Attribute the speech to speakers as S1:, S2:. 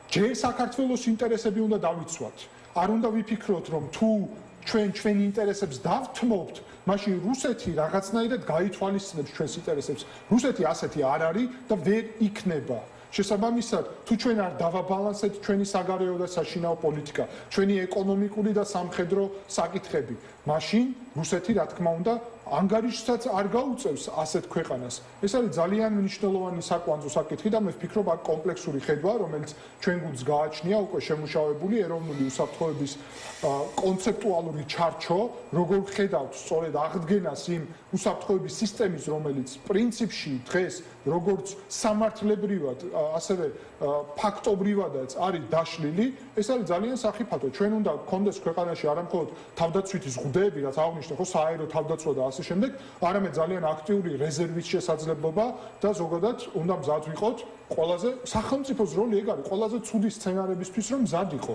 S1: ჯერ საქართველოს ინტერესები უნდა დავიცვათ. არ უნდა ვიფიქროთ, რომ თუ ჩვენი ინტერესებს დავთმობთ, მაშინ რუსეთი რაღაცნაირად გაითვალისწინებს ჩვენს ინტერესებს. რუსეთი ასეთი არ არის და ვერ იქნება. შესაბამისად, თუ ჩვენ არ დავაბალანსებთ ჩვენი საგარეო და საშინაო პოლიტიკა, ჩვენი ეკონომიკური და სამხედრო საკითხები, მაშინ რუსეთი, რა თქმა უნდა, ანგარიშსაც არ გაუწევს ასეთ ქვეყანას. ეს არის ძალიან მნიშვნელოვანი საკვანძო საკითხი და მე ვფიქრობ, აქ კომპლექსური ხედვა, რომელიც ჩვენ გუნდს გააჩნია უკვე შემუშავებული ეროვნული უსაფრთხოების კონცეპტუალური ჩარჩო, როგორ ხედავთ სწორედ აღდგენას იმ უსაფრთხოების სისტემის, რომელიც პრინციპში დღეს როგორც სამართლებრივად, ასევე ფაქტობრივადაც არის დაშლილი, ეს არის ძალიან სახიფათო. ჩვენ უნდა გქონდეს ქვეყანაში არა მხოლოდ თავდაცვითი ზღუდეები, რაც აღნიშნე ხო საერო თავდაცვა და ასე შემდეგ, არამედ ძალიან აქტიური რეზერვის შესაძლებლობა და ზოგადად უნდა მზად ვიყოთ ყველაზე სახელმწიფოს როლი ეგ არის ყველაზე ცუდი სცენარებისთვის რომ მზად იყო.